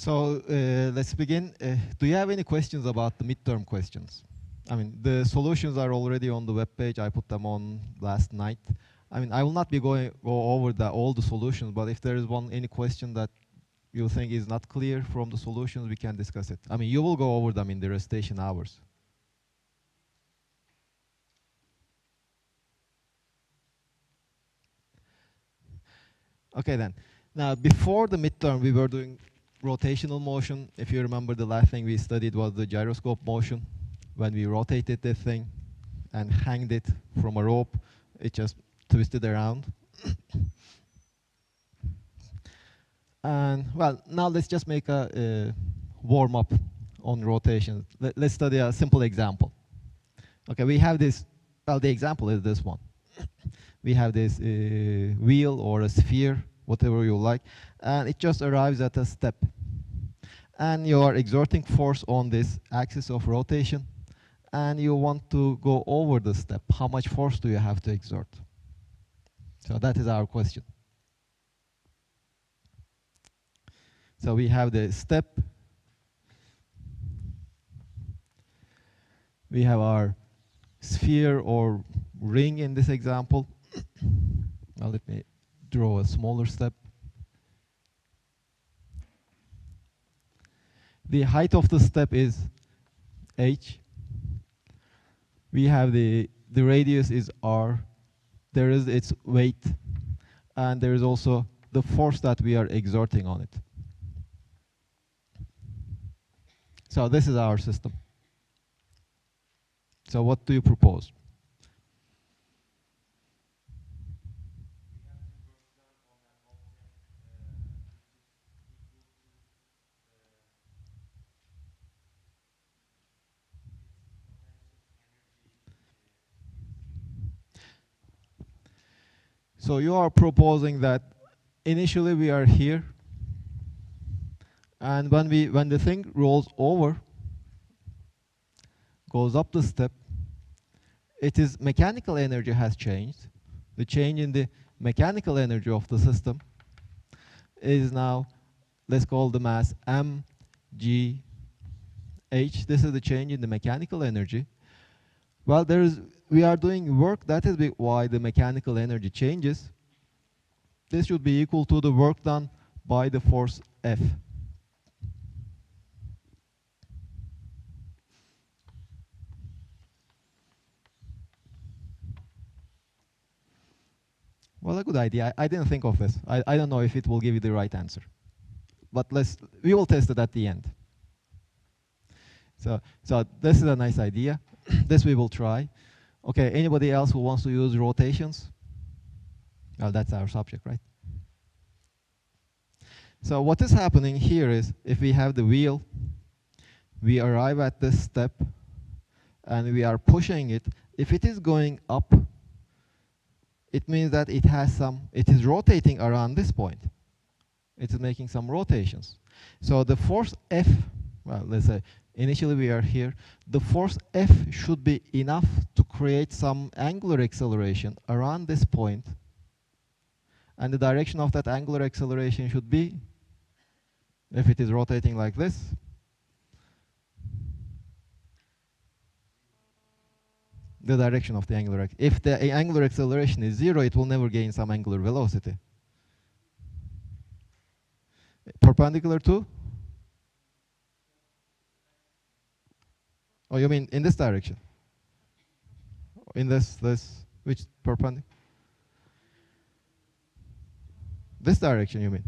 So let's begin. Do you have any questions about the midterm questions? I mean, the solutions are already on the web page. I put them on last night. I mean, I will not be go over all the solutions, but if there is any question that you think is not clear from the solutions, we can discuss it. I mean, you will go over them in the recitation hours. Okay then. Now, before the midterm, we were doing rotational motion. If you remember, the last thing we studied was the gyroscope motion. When we rotated this thing and hanged it from a rope, it just twisted around. And well, now let's just make a warm-up on rotation. Let's study a simple example. Okay, we have this, well, the example is this one. We have this wheel or a sphere, whatever you like, and it just arrives at a step. And you are exerting force on this axis of rotation, and you want to go over the step. How much force do you have to exert? So that is our question. So we have the step. We have our sphere or ring in this example. Now let me draw a smaller step. The height of the step is h. We have the radius is r. There is its weight, and there is also the force that we are exerting on it. So this is our system. So what do you propose? So you are proposing that initially we are here, and when the thing rolls over, goes up the step, it is mechanical energy has changed. The change in the mechanical energy of the system is now, let's call the mass m, g, h. This is the change in the mechanical energy. Well, we are doing work, that is why the mechanical energy changes. This should be equal to the work done by the force F. Well, a good idea. I didn't think of this. I don't know if it will give you the right answer. But we will test it at the end. So this is a nice idea. This we will try. Okay, anybody else who wants to use rotations? Well, that's our subject, right? So what is happening here is, if we have the wheel, we arrive at this step, and we are pushing it. If it is going up, it means that it is rotating around this point. It is making some rotations. So the force F, well, let's say, initially we are here. The force F should be enough to create some angular acceleration around this point. And the direction of that angular acceleration should be, if it is rotating like this, the direction of the angular. If the angular acceleration is 0, it will never gain some angular velocity. Perpendicular to? Oh, you mean in this direction? In this, which perpendicular? This direction, you mean?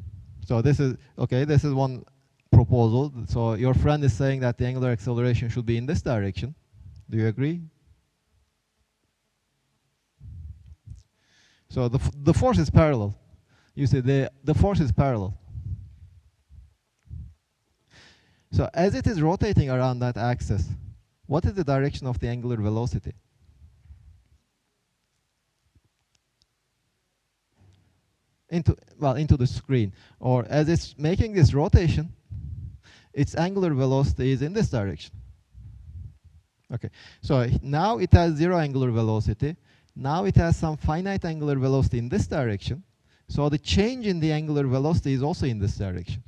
So this is, okay, this is one proposal. So your friend is saying that the angular acceleration should be in this direction. Do you agree? So the force is parallel. You see, the force is parallel. So as it is rotating around that axis, what is the direction of the angular velocity? Into the screen. Or as it's making this rotation, its angular velocity is in this direction. Okay, so now it has 0 angular velocity. Now it has some finite angular velocity in this direction. So the change in the angular velocity is also in this direction.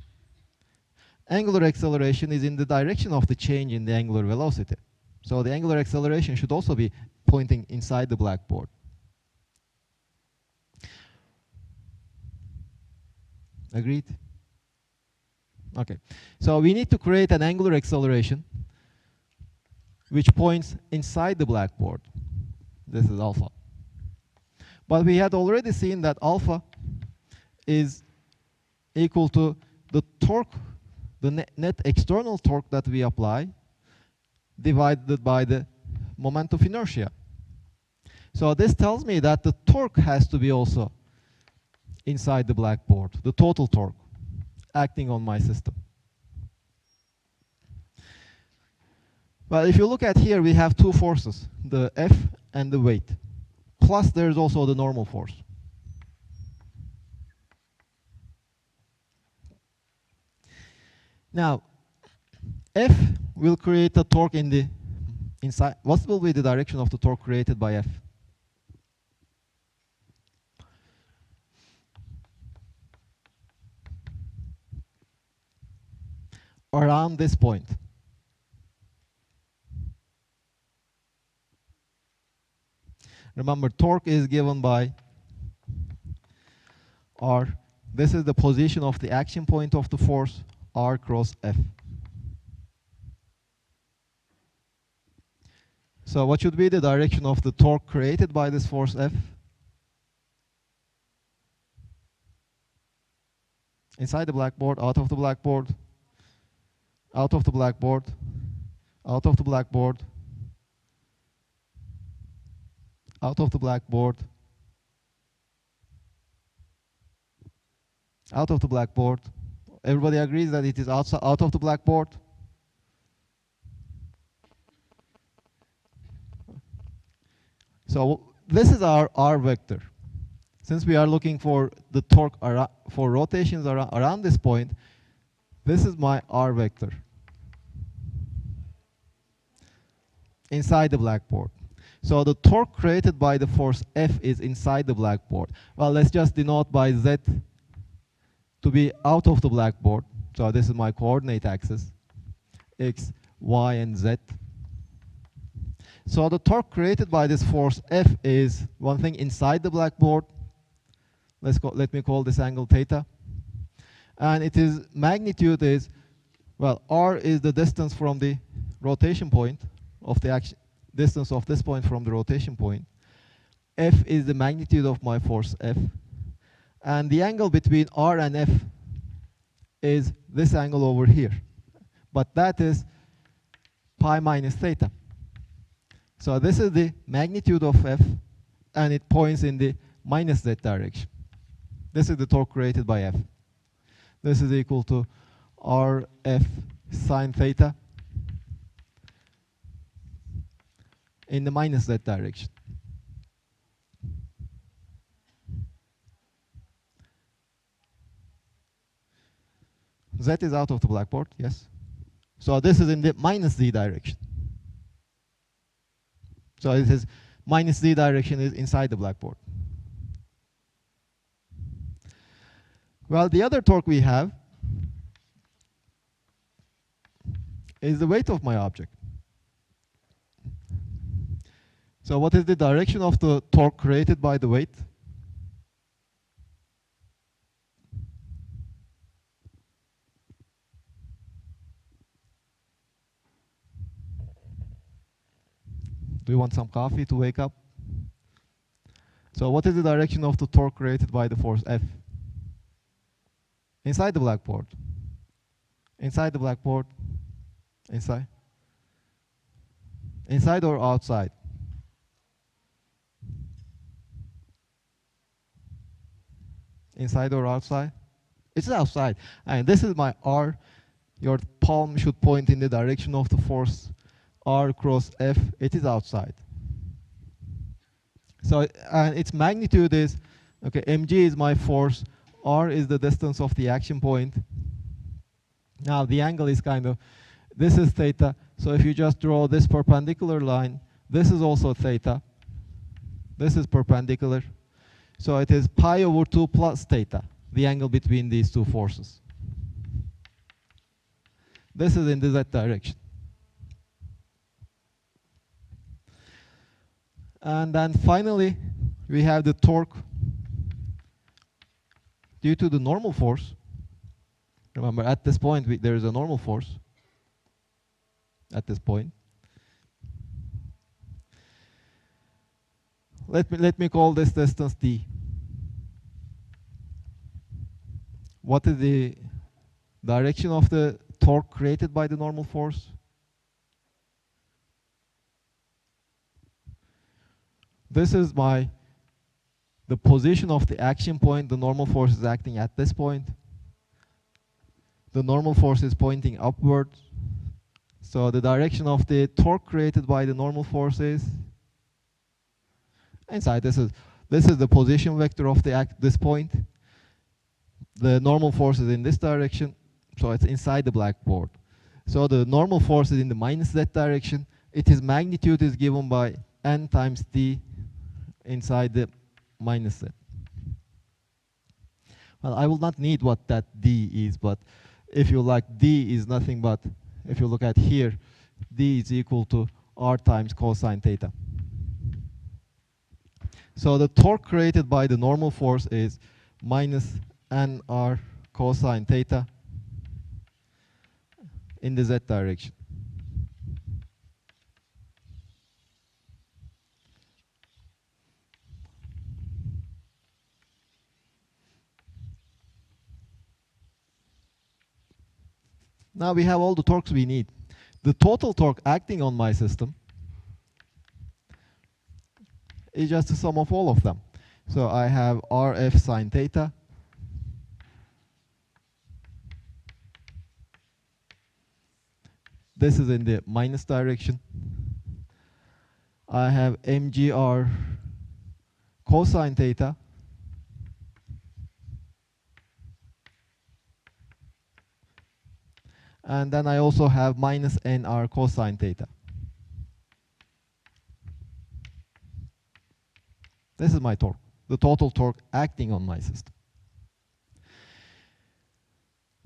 Angular acceleration is in the direction of the change in the angular velocity. So the angular acceleration should also be pointing inside the blackboard. Agreed? Okay. So we need to create an angular acceleration which points inside the blackboard. This is alpha. But we had already seen that alpha is equal to the torque, the net external torque that we apply, divided by the moment of inertia. So this tells me that the torque has to be also inside the blackboard, the total torque acting on my system. Well, if you look at here, we have two forces, the F and the weight. Plus, there's also the normal force. Now, F will create a torque in the inside. What will be the direction of the torque created by F? Around this point. Remember, torque is given by R. This is the position of the action point of the force, R cross F. So what should be the direction of the torque created by this force F? Inside the blackboard, out of the blackboard, out of the blackboard, out of the blackboard, out of the blackboard, out of the blackboard. Everybody agrees that it is out of the blackboard? So this is our R vector. Since we are looking for the torque for rotations around this point, this is my R vector inside the blackboard. So the torque created by the force F is inside the blackboard. Well, let's just denote by Z to be out of the blackboard. So this is my coordinate axis, X, Y, and Z. So the torque created by this force F is one thing inside the blackboard. Let me call this angle theta. And it is magnitude is, well, R is the distance from the rotation point of the action, distance of this point from the rotation point. F is the magnitude of my force F. And the angle between R and F is this angle over here. But that is pi minus theta. So this is the magnitude of F, and it points in the minus Z direction. This is the torque created by F. This is equal to RF sine theta in the minus Z direction. Z is out of the blackboard, yes. So this is in the minus Z direction. So it is minus Z direction is inside the blackboard. Well, the other torque we have is the weight of my object. So what is the direction of the torque created by the weight? Do you want some coffee to wake up? So what is the direction of the torque created by the force F? Inside the blackboard. Inside the blackboard. Inside. Inside or outside? Inside or outside? It's outside. And this is my R. Your palm should point in the direction of the force R cross F. It is outside. So and its magnitude is, okay, mg is my force, R is the distance of the action point. Now the angle is kind of, this is theta. So if you just draw this perpendicular line, this is also theta. This is perpendicular. So it is pi over 2 plus theta, the angle between these two forces. This is in the Z direction. And then finally, we have the torque due to the normal force. Remember, at this point, there is a normal force at this point. Let me call this distance d. What is the direction of the torque created by the normal force? This is the position of the action point. The normal force is acting at this point. The normal force is pointing upwards. So the direction of the torque created by the normal force is inside. This is the position vector of this point. The normal force is in this direction, so it's inside the blackboard. So the normal force is in the minus z direction. Its magnitude is given by n times d inside the minus z. Well, I will not need what that d is, but if you like, d is nothing but, if you look at here, d is equal to r times cosine theta. So the torque created by the normal force is minus nr cosine theta in the z direction. Now we have all the torques we need. The total torque acting on my system is just the sum of all of them. So I have Rf sine theta this is in the minus direction. I have mgr cosine theta and then I also have minus nr cosine theta. This is my torque, the total torque acting on my system.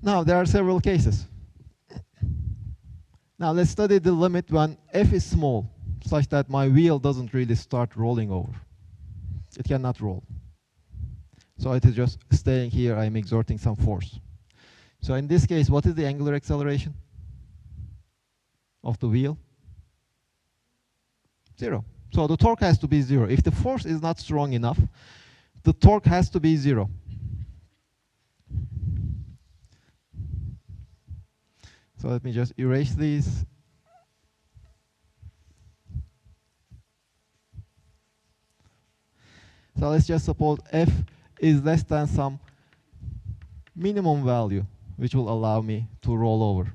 Now there are several cases. Now let's study the limit when f is small, such that my wheel doesn't really start rolling over. It cannot roll. So it is just staying here, I'm exerting some force. So in this case, what is the angular acceleration of the wheel? 0. So the torque has to be 0. If the force is not strong enough, the torque has to be 0. So let me just erase these. So let's just suppose f is less than some minimum value, which will allow me to roll over.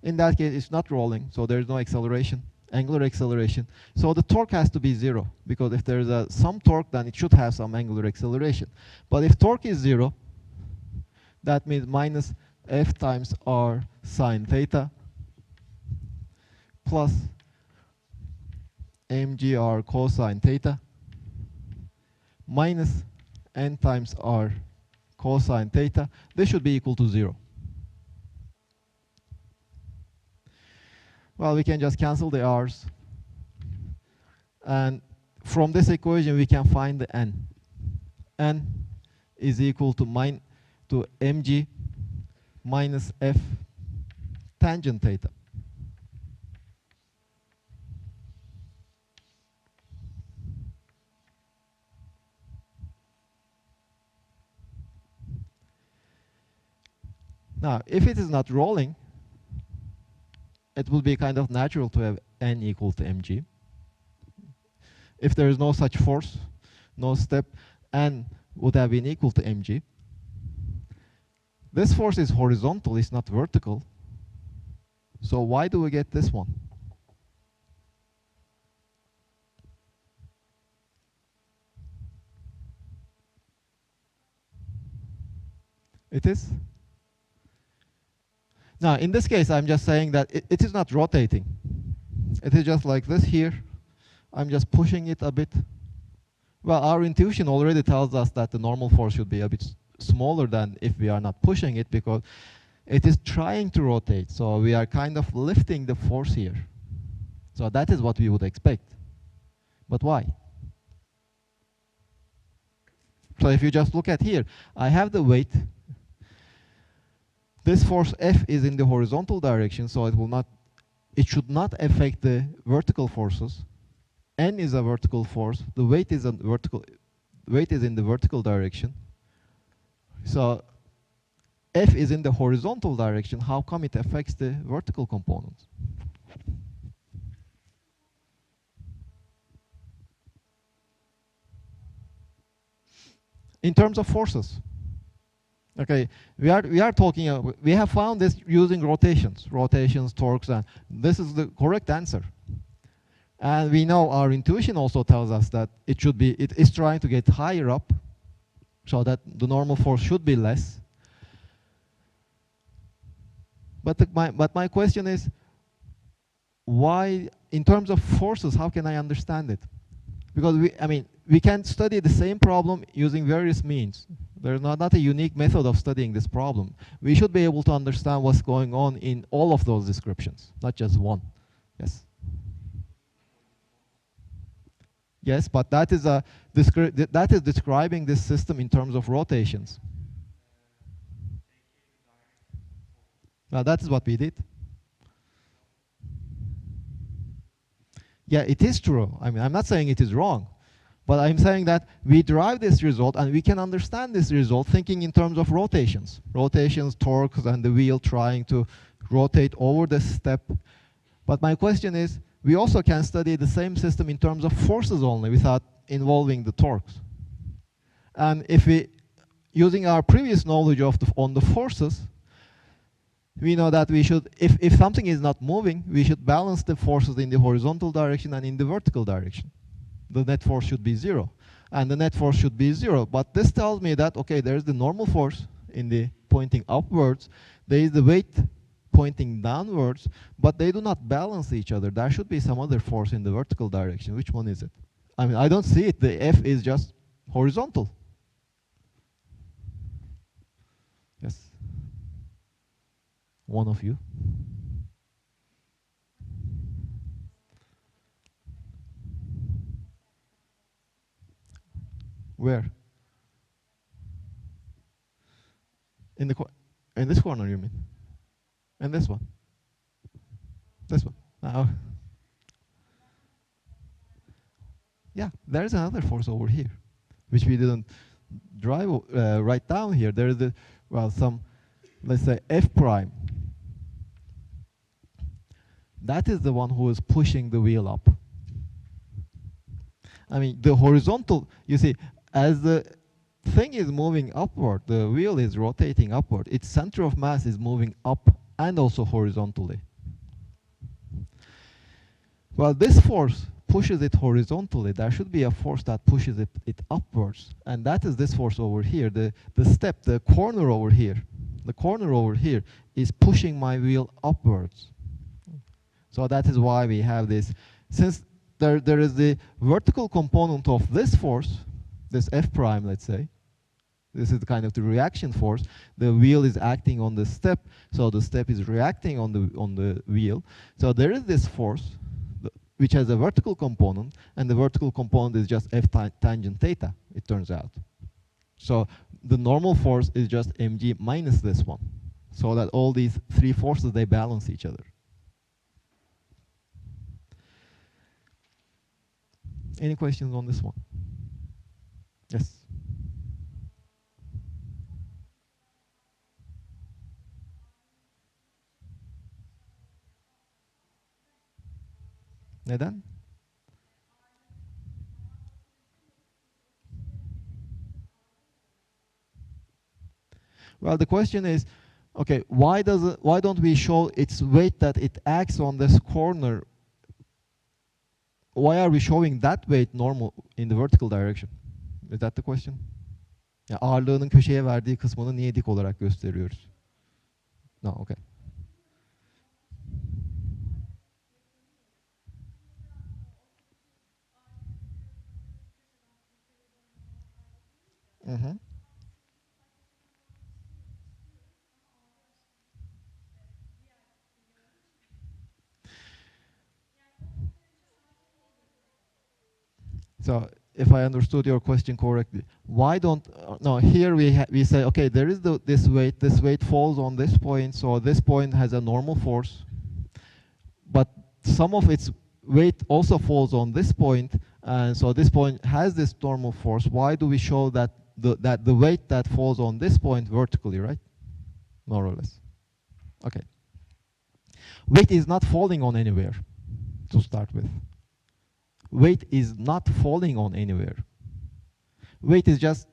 In that case, it's not rolling, so there's no acceleration, angular acceleration. So the torque has to be 0, because if there's some torque, then it should have some angular acceleration. But if torque is 0, that means minus f times r sine theta plus mgr cosine theta minus n times r cosine theta. This should be equal to 0. Well, we can just cancel the r's. And from this equation, we can find the n. N is equal to mg minus f tangent theta. Now, if it is not rolling, it will be kind of natural to have n equal to mg. If there is no such force, no step, n would have been equal to mg. This force is horizontal, it's not vertical. So why do we get this one? It is? Now, in this case, I'm just saying that it is not rotating. It is just like this here. I'm just pushing it a bit. Well, our intuition already tells us that the normal force should be a bit smaller than if we are not pushing it, because it is trying to rotate. So we are kind of lifting the force here. So that is what we would expect. But why? So if you just look at here, I have the weight. This force F is in the horizontal direction, so it should not affect the vertical forces. N is a vertical force. The weight is in the vertical direction. So F is in the horizontal direction. How come it affects the vertical components? In terms of forces. Okay, we are talking. We have found this using rotations, torques, and this is the correct answer. And we know our intuition also tells us that it is trying to get higher up, so that the normal force should be less. But my question is, why, in terms of forces, how can I understand it? Because we can study the same problem using various means. There's not a unique method of studying this problem. We should be able to understand what's going on in all of those descriptions, not just one. Yes. Yes, but that is describing this system in terms of rotations. Well, that is what we did. Yeah, it is true. I'm not saying it is wrong, but I'm saying that we derive this result and we can understand this result thinking in terms of rotations. Rotations, torques, and the wheel trying to rotate over the step. But my question is, we also can study the same system in terms of forces only without involving the torques. And if we, using our previous knowledge on the forces, we know that we should, if something is not moving, we should balance the forces in the horizontal direction and in the vertical direction. The net force should be 0. And the net force should be 0. But this tells me that, okay, there's the normal force in the pointing upwards. There is the weight pointing downwards, but they do not balance each other. There should be some other force in the vertical direction. Which one is it? I don't see it. The F is just horizontal. Yes. One of you. Where? In this corner, you mean? And this one? This one? Oh. Yeah, there's another force over here, which we didn't write down here. There is some, let's say, F prime. That is the one who is pushing the wheel up. The horizontal, you see, as the thing is moving upward, the wheel is rotating upward. Its center of mass is moving up and also horizontally. Well, this force pushes it horizontally. There should be a force that pushes it upwards. And that is this force over here. The step, the corner over here. The corner over here is pushing my wheel upwards. So that is why we have this. Since there is the vertical component of this force, this F prime, let's say. This is kind of the reaction force. The wheel is acting on the step, so the step is reacting on the wheel. So there is this force, which has a vertical component, and the vertical component is just F tangent theta, it turns out. So the normal force is just mg minus this one, so that all these three forces, they balance each other. Any questions on this one? Yes. Neden? Well, the question is, okay, why don't we show its weight that it acts on this corner? Why are we showing that weight normal in the vertical direction? Is that the question? Ya ağırlığının köşeye verdiği kısmını niye dik olarak gösteriyoruz? No, okay. Mm-hmm. So if I understood your question correctly, why don't, no, here we say, okay, there is this weight falls on this point, so this point has a normal force, but some of its weight also falls on this point, and so this point has this normal force. Why do we show that the weight that falls on this point vertically, right? More or less. Okay. Weight is not falling on anywhere to start with. Weight is not falling on anywhere. Weight is just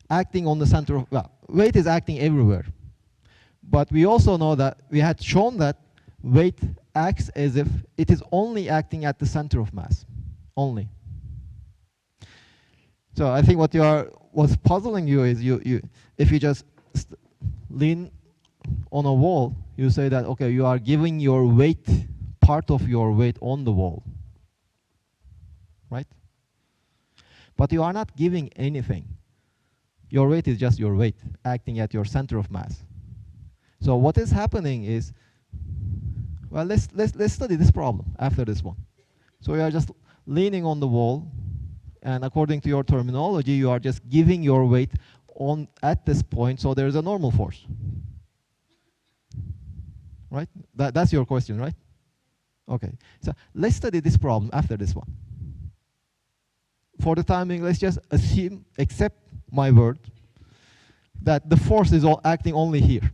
acting on the center of, well, weight is acting everywhere. But we also know that we had shown that weight acts as if it is only acting at the center of mass, only. So I think what's puzzling you is if you just lean on a wall, you say that, okay, you are giving your weight, part of your weight on the wall, right? But you are not giving anything. Your weight is just your weight, acting at your center of mass. So what is happening is, well, let's study this problem after this one. So you are just leaning on the wall, and according to your terminology, you are just giving your weight on at this point, so there is a normal force. Right? That's your question, right? Okay. So let's study this problem after this one. For the time being, let's just assume, accept my word, that the force is acting only here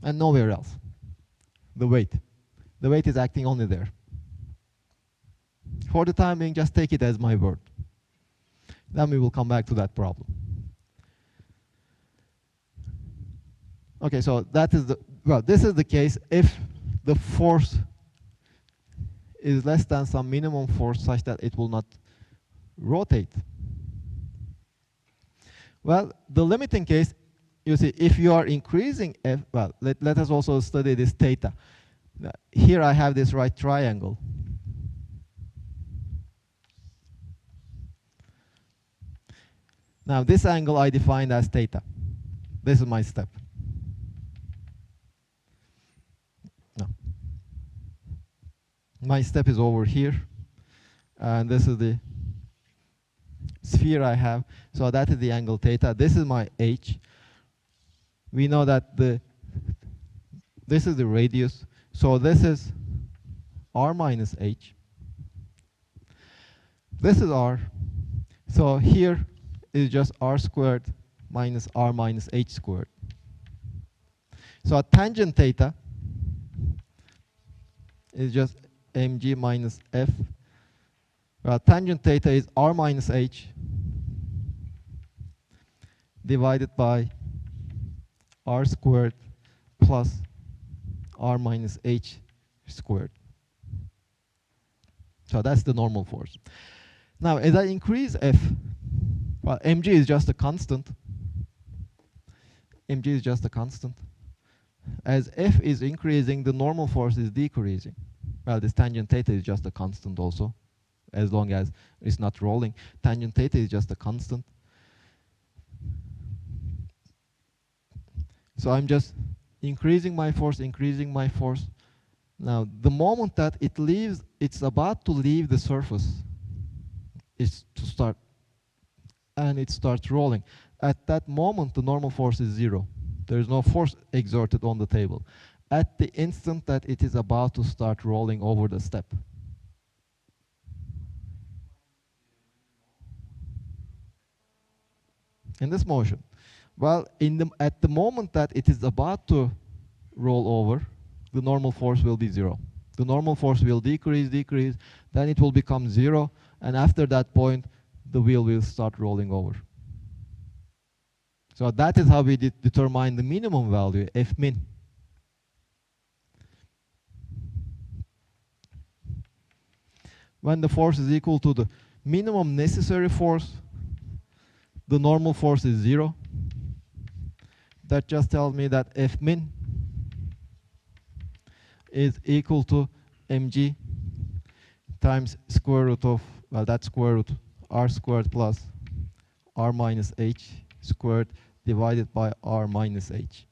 and nowhere else. The weight. The weight is acting only there. For the time being, just take it as my word. Then we will come back to that problem. Okay, so that is this is the case if the force is less than some minimum force such that it will not rotate. Well, the limiting case, you see, if you are increasing F, well, let us also study this theta. Here I have this right triangle. Now this angle I defined as theta. This is my step. No. My step is over here, and this is the sphere I have. So that is the angle theta. This is my h. We know that this is the radius. So this is r minus h. This is r. So here is just r squared minus r minus h squared. So a tangent theta is just mg minus f. Well, tangent theta is r minus h divided by r squared plus r minus h squared. So that's the normal force. Now, as I increase f, well, mg is just a constant. Mg is just a constant. As f is increasing, the normal force is decreasing. Well, this tangent theta is just a constant also, as long as it's not rolling. Tangent theta is just a constant. So I'm just increasing my force, increasing my force. Now, the moment that it's about to leave the surface, it's to start, and it starts rolling. At that moment, the normal force is 0. There is no force exerted on the table. At the instant that it is about to start rolling over the step. In this motion. Well, at the moment that it is about to roll over, the normal force will be 0. The normal force will decrease, then it will become 0, and after that point, the wheel will start rolling over. So that is how we determine the minimum value, F min. When the force is equal to the minimum necessary force, the normal force is 0. That just tells me that F min is equal to mg times square root of, well, that's square root r squared plus r minus h squared divided by r minus h.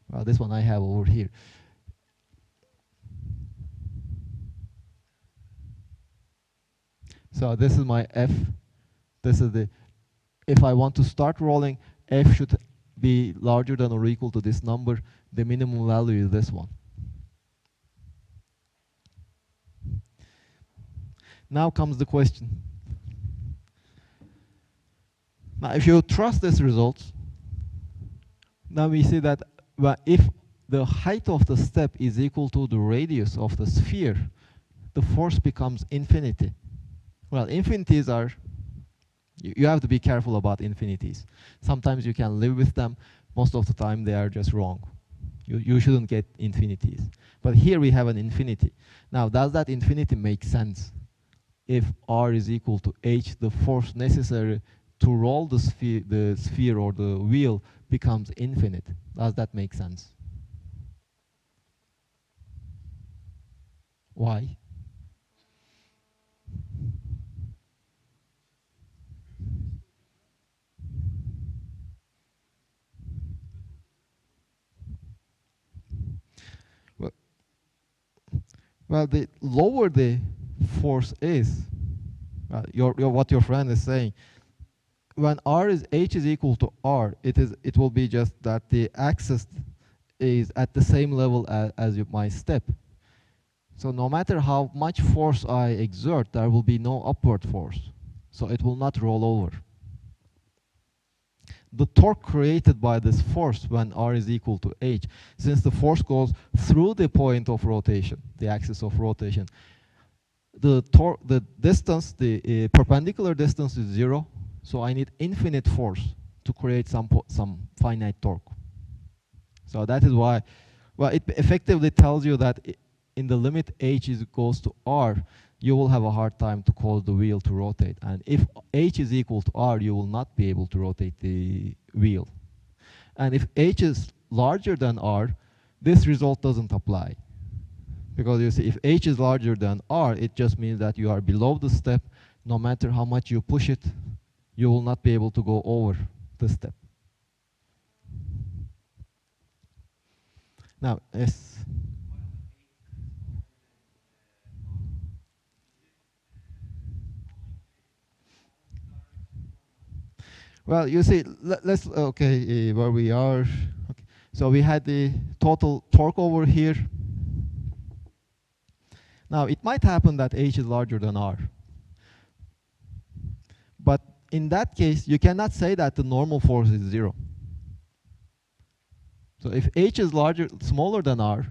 Well, this one I have over here. So this is my F. This is the, if I want to start rolling, F should be larger than or equal to this number. The minimum value is this one. Now comes the question. Now if you trust this result, now we see that if the height of the step is equal to the radius of the sphere, the force becomes infinity. Well, infinities are, you have to be careful about infinities. Sometimes you can live with them. Most of the time they are just wrong. You shouldn't get infinities. But here we have an infinity. Now, does that infinity make sense? If R is equal to H, the force necessary to roll the sphere or the wheel becomes infinite. Does that make sense? Why? Well, the lower the force is, what your friend is saying, when H is equal to R, it will be just that the axis is at the same level as my step. So no matter how much force I exert, there will be no upward force. So it will not roll over. The torque created by this force when R is equal to H, since the force goes through the point of rotation, the axis of rotation, the distance, the perpendicular distance is 0, so I need infinite force to create some finite torque. So that is why, well, it effectively tells you that in the limit H goes to R, you will have a hard time to cause the wheel to rotate. And if H is equal to R, you will not be able to rotate the wheel. And if H is larger than R, this result doesn't apply. Because you see, if H is larger than R, it just means that you are below the step. No matter how much you push it, you will not be able to go over the step. Now, yes. Well, you see, let's, okay, where we are. Okay. So we had the total torque over here. Now, it might happen that H is larger than R. But in that case, you cannot say that the normal force is 0. So if H is smaller than R,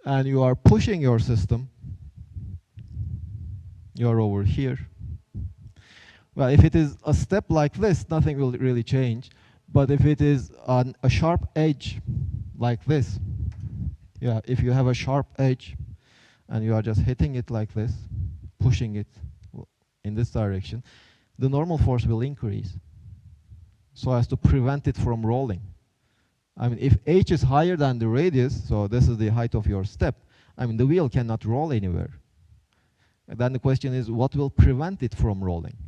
and you are pushing your system, you are over here. Well, if it is a step like this, nothing will really change. But if it is on a sharp edge like this, yeah, if you have a sharp edge and you are just hitting it like this, pushing it in this direction, the normal force will increase so as to prevent it from rolling. I mean, if H is higher than the radius, so this is the height of your step, I mean, the wheel cannot roll anywhere. And then the question is, what will prevent it from rolling?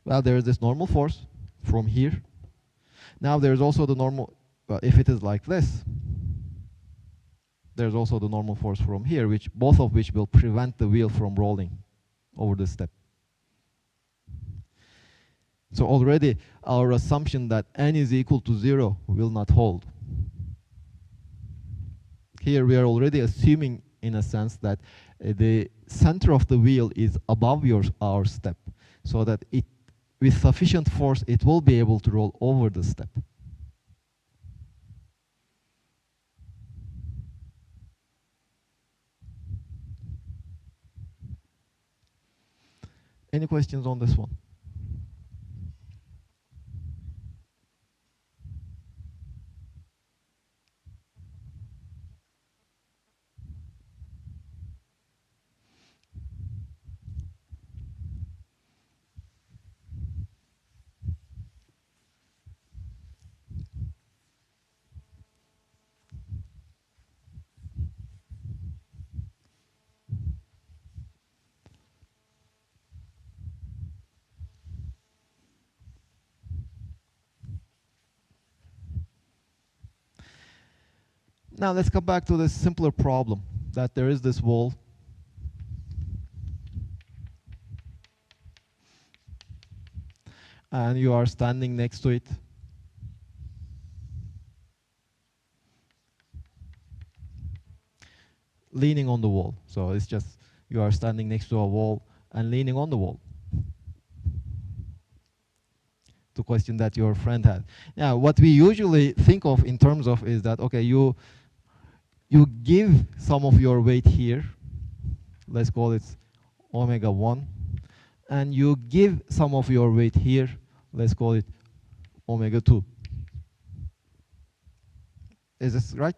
Well, there is this normal force from here. Now there's also the normal, well, if it is like this, there's also the normal force from here, both of which will prevent the wheel from rolling over the step. So already our assumption that n is equal to 0 will not hold. Here we are already assuming, in a sense, that the center of the wheel is above our step, so that with sufficient force, it will be able to roll over the step. Any questions on this one? Now let's come back to this simpler problem, that there is this wall. and you are standing next to it. Leaning on the wall. So it's just you are standing next to a wall and leaning on the wall. The question that your friend had. Yeah, what we usually think of in terms of is that, okay, you give some of your weight here, let's call it omega 1, and you give some of your weight here, let's call it omega 2. Is this right?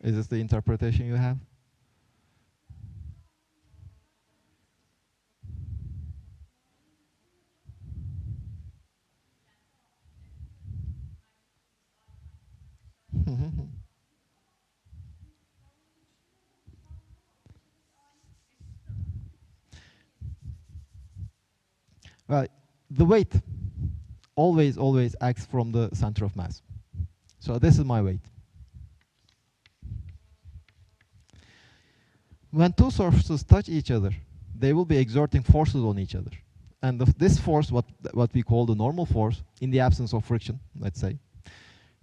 Is this the interpretation you have? Well, the weight always acts from the center of mass. So this is my weight. When two surfaces touch each other, they will be exerting forces on each other. And this force, what we call the normal force, in the absence of friction, let's say,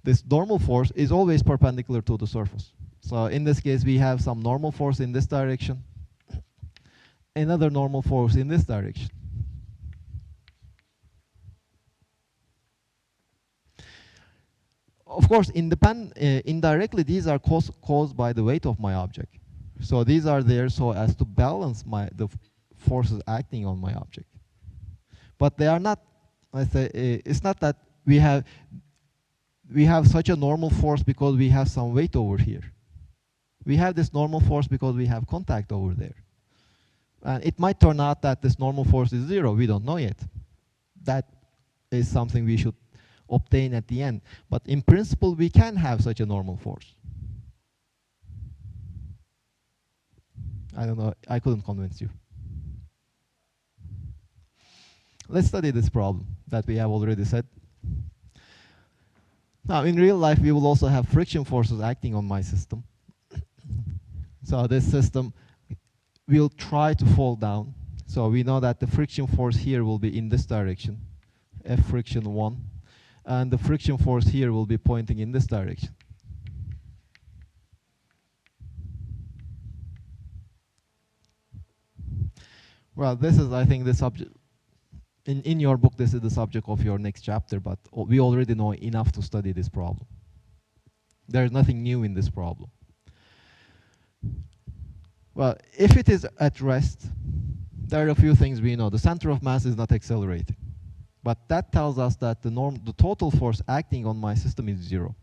this normal force is always perpendicular to the surface. So in this case, we have some normal force in this direction, another normal force in this direction. Of course, indirectly, these are caused by the weight of my object. So these are there so as to balance the forces acting on my object. But they are not, let's say, it's not that we have such a normal force because we have some weight over here. We have this normal force because we have contact over there. And it might turn out that this normal force is 0. We don't know yet. That is something we should obtain at the end. But in principle, we can have such a normal force. I don't know, I couldn't convince you. Let's study this problem that we have already said. Now, in real life, we will also have friction forces acting on my system. So this system will try to fall down. So we know that the friction force here will be in this direction, F friction 1. And the friction force here will be pointing in this direction. Well, this is, I think, the subject. In your book, this is the subject of your next chapter, but we already know enough to study this problem. There is nothing new in this problem. Well, if it is at rest, there are a few things we know. The center of mass is not accelerating. But that tells us that the total force acting on my system is 0.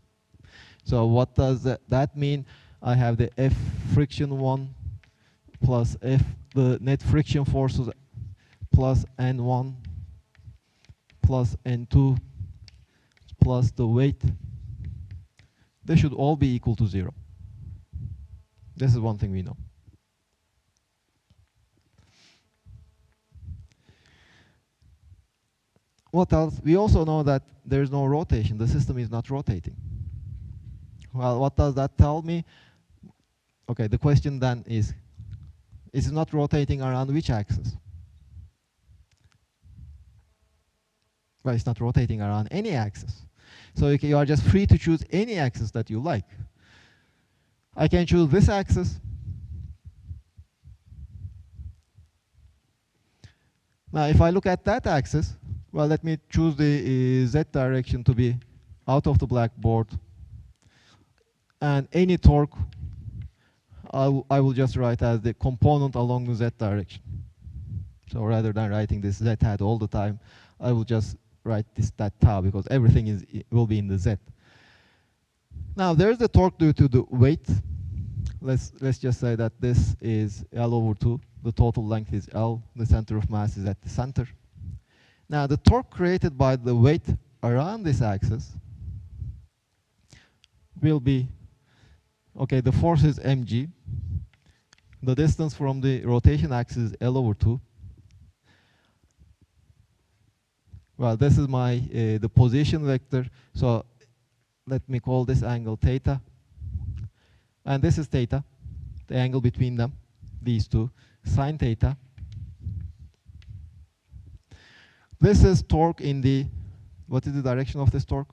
So what does that mean? I have the F friction 1 plus F, the net friction forces, plus N1 plus N2 plus the weight. They should all be equal to 0. This is one thing we know. What else? We also know that there is no rotation. The system is not rotating. Well, what does that tell me? Okay, the question then is it not rotating around which axis? Well, it's not rotating around any axis. So you are just free to choose any axis that you like. I can choose this axis. Now, if I look at that axis, well, let me choose the Z direction to be out of the blackboard. And any torque, I will just write as the component along the Z direction. So rather than writing this Z hat all the time, I will just write that tau because everything will be in the Z. Now, there's the torque due to the weight. Let's just say that this is L over 2. The total length is L. The center of mass is at the center. Now, the torque created by the weight around this axis will be, okay, the force is mg. The distance from the rotation axis is L over 2. Well, this is my the position vector. So let me call this angle theta. And this is theta, the angle between them, these two, sine theta. This is torque in the, what is the direction of this torque?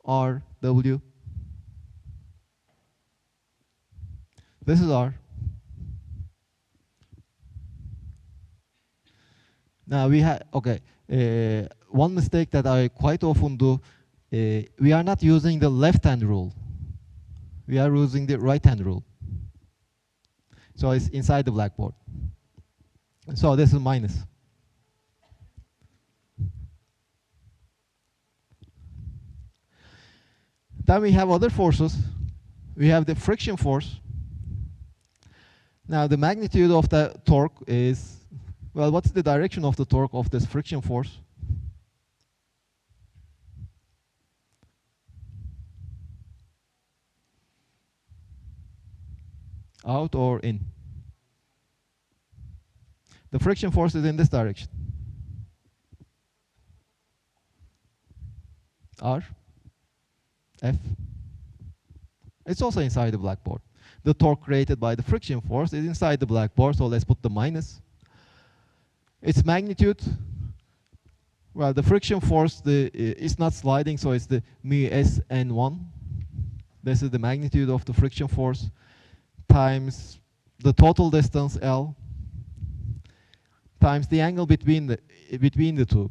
R, W. This is R. Now we have, okay, one mistake that I quite often do, we are not using the left-hand rule. We are using the right-hand rule. So it's inside the blackboard. So this is minus. Then we have other forces. We have the friction force. Now the magnitude of the torque is, well, what's the direction of the torque of this friction force? Out or in? The friction force is in this direction. R, F. It's also inside the blackboard. The torque created by the friction force is inside the blackboard, so let's put the minus. Its magnitude, well, the friction force is not sliding, so it's the mu s n1. This is the magnitude of the friction force times the total distance L times the angle between the two.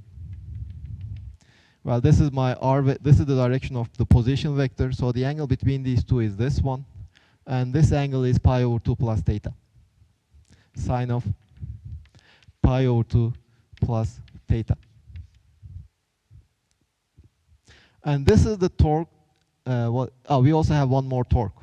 Well, this is my r. This is the direction of the position vector. So the angle between these two is this one, and this angle is pi over 2 plus theta. Sine of pi over 2 plus theta. And this is the torque. We also have one more torque.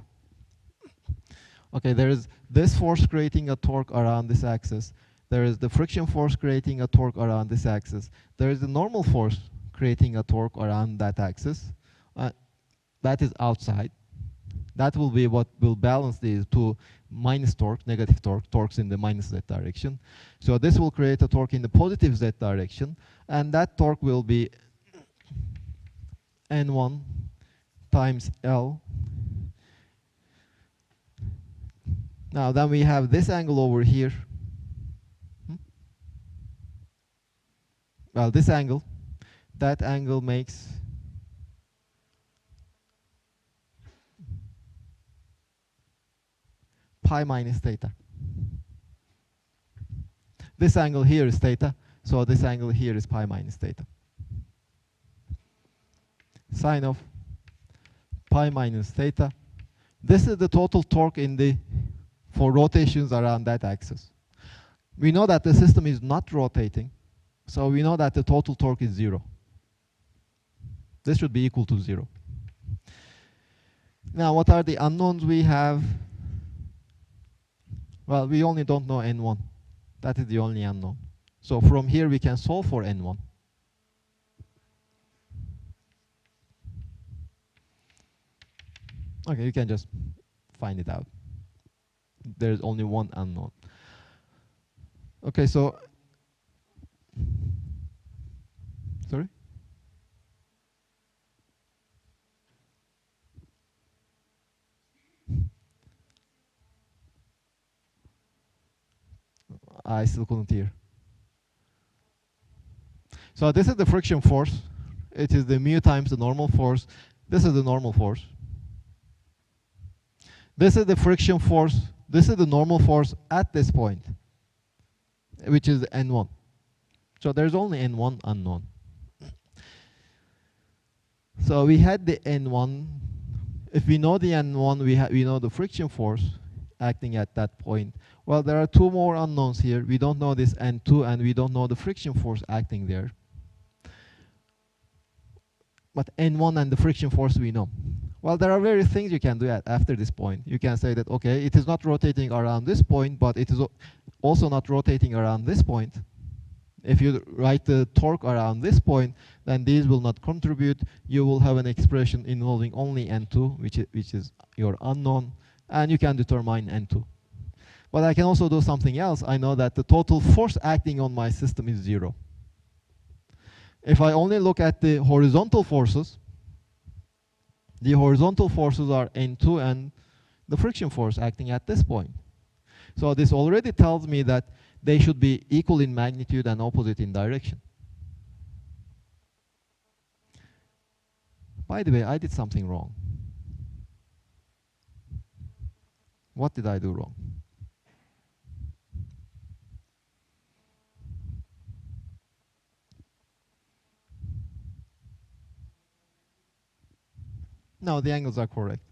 Okay, there is this force creating a torque around this axis. There is the friction force creating a torque around this axis. There is the normal force creating a torque around that axis. That is outside. That will be what will balance these two minus torque, negative torque, torques in the minus z direction. So this will create a torque in the positive z direction, and that torque will be N1 times L. Now then we have this angle over here. Well, this angle, that angle makes pi minus theta. This angle here is theta, so this angle here is pi minus theta. Sine of pi minus theta. This is the total torque for rotations around that axis. We know that the system is not rotating, so we know that the total torque is 0. This should be equal to 0. Now, what are the unknowns we have? Well, we only don't know N1. That is the only unknown. So from here, we can solve for N1. Okay, you can just find it out. There's only one unknown. Okay, so, sorry? I still couldn't hear. So this is the friction force. It is the mu times the normal force. This is the normal force. This is the friction force. This is the normal force at this point, which is N1. So there's only N1 unknown. So we had the N1. If we know the N1, we know the friction force acting at that point. Well, there are two more unknowns here. We don't know this N2, and we don't know the friction force acting there. But N1 and the friction force we know. Well, there are various things you can do after this point. You can say that, okay, it is not rotating around this point, but it is also not rotating around this point. If you write the torque around this point, then these will not contribute. You will have an expression involving only N2, which is your unknown, and you can determine N2. But I can also do something else. I know that the total force acting on my system is 0. If I only look at the horizontal forces are N2 and the friction force acting at this point. So this already tells me that they should be equal in magnitude and opposite in direction. By the way, I did something wrong. What did I do wrong? No, the angles are correct.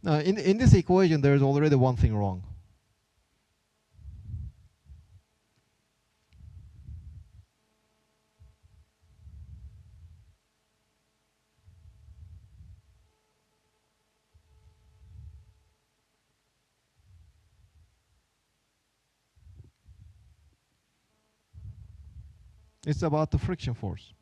Now, in this equation, there is already one thing wrong. It's about the friction force.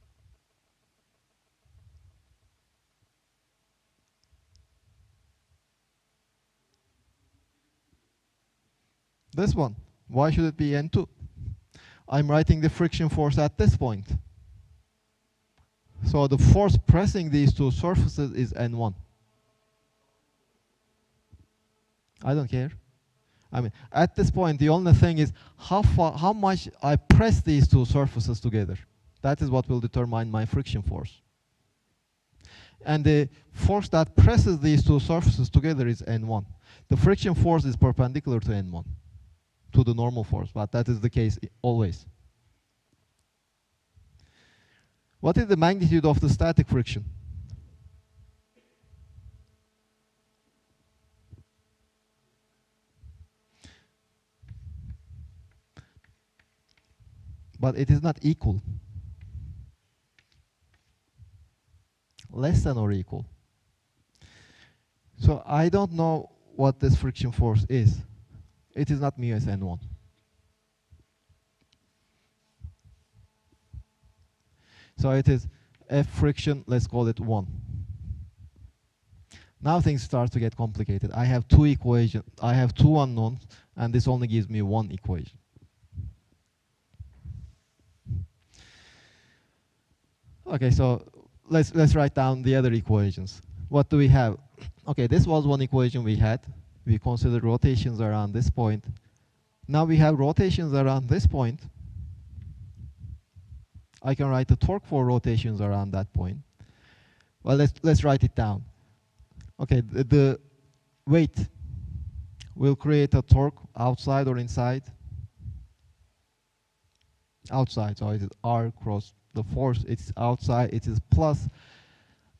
This one, why should it be N2? I'm writing the friction force at this point. So the force pressing these two surfaces is N1. I don't care. I mean, at this point, the only thing is how much I press these two surfaces together. That is what will determine my friction force. And the force that presses these two surfaces together is N1. The friction force is perpendicular to N1, to the normal force, but that is the case always. What is the magnitude of the static friction? But it is not equal. Less than or equal. So I don't know what this friction force is. It is not mu s N1. So it is F friction, let's call it 1. Now things start to get complicated. I have two equations, I have two unknowns, and this only gives me one equation. Okay, so let's write down the other equations. What do we have? Okay, this was one equation we had. We considered rotations around this point. Now we have rotations around this point. I can write the torque for rotations around that point. Well, let's write it down. Okay, the weight will create a torque outside or inside? Outside, so it is R cross the force, it's outside, it is plus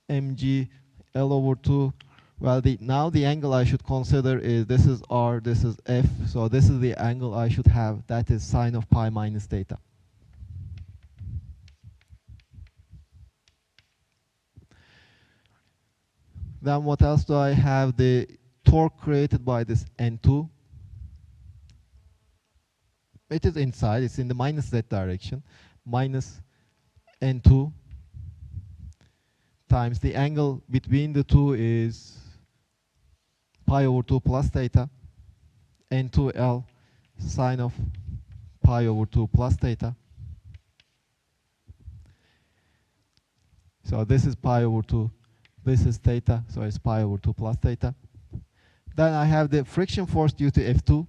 mg L over 2. Well, now the angle I should consider is, this is R, this is F, so this is the angle I should have, that is sine of pi minus theta. Then what else do I have? The torque created by this N2. It is inside, it's in the minus z direction, minus N2 times the angle between the two is pi over 2 plus theta, N2L sine of pi over 2 plus theta. So this is pi over 2, this is theta, so it's pi over 2 plus theta. Then I have the friction force due to F2,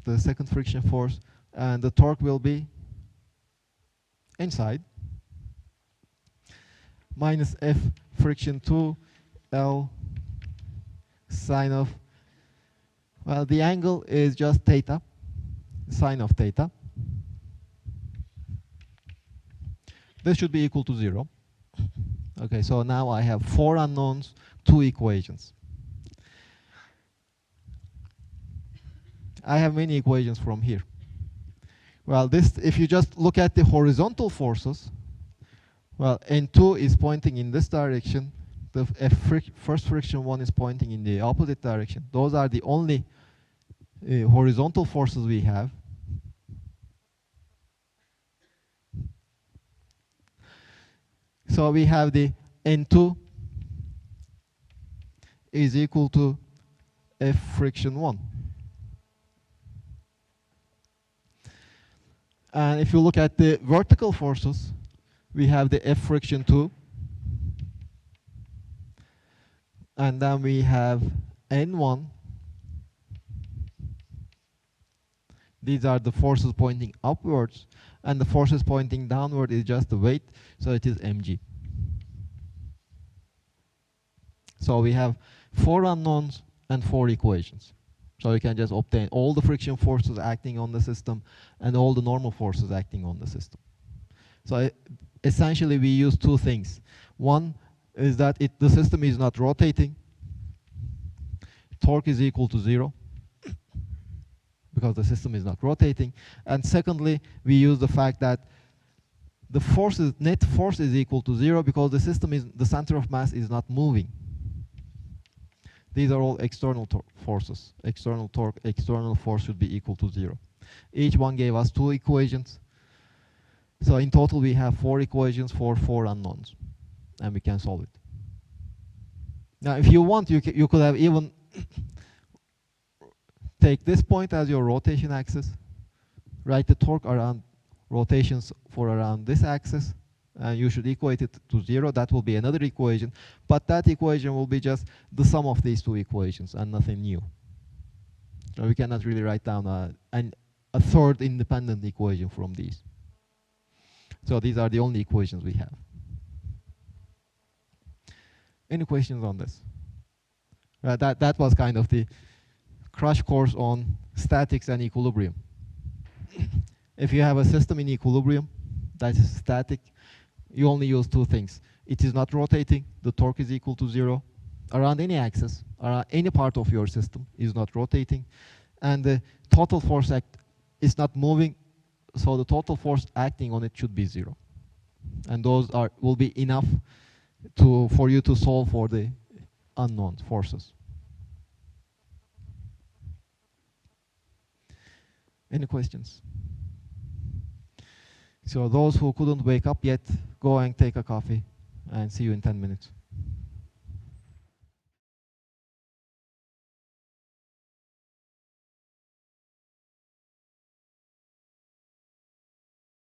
the second friction force, and the torque will be inside, minus F friction 2 L sine of, well, the angle is just theta, sine of theta. This should be equal to 0. Okay, so now I have 4 unknowns, 2 equations. I have many equations from here. Well, this, if you just look at the horizontal forces, well, N2 is pointing in this direction. The first friction one is pointing in the opposite direction. Those are the only horizontal forces we have. So we have the N2 is equal to F friction 1. And if you look at the vertical forces, we have the F friction 2 And then we have N1. These are the forces pointing upwards, and the forces pointing downward is just the weight, so it is mg. So we have 4 unknowns and 4 equations. So we can just obtain all the friction forces acting on the system and all the normal forces acting on the system. So essentially we use 2 things. One is that the system is not rotating. Torque is equal to 0 because the system is not rotating. And secondly, we use the fact that the net force is equal to 0 because the center of mass is not moving. These are all external forces. External torque, external force should be equal to 0. Each one gave us 2 equations. So in total, we have 4 equations for 4 unknowns, and we can solve it. Now, if you want, you could have even take this point as your rotation axis, write the torque around rotations for around this axis, and you should equate it to 0. That will be another equation, but that equation will be just the sum of these 2 equations and nothing new. So we cannot really write down a third independent equation from these. So these are the only equations we have. Any questions on this? That was kind of the crash course on statics and equilibrium. If you have a system in equilibrium that is static, you only use 2 things. It is not rotating, the torque is equal to 0. Around any axis, around any part of your system is not rotating. And the total force is not moving, so the total force acting on it should be 0. And those will be enough for you to solve for the unknown forces. Any questions? So those who couldn't wake up yet, go and take a coffee, and see you in 10 minutes.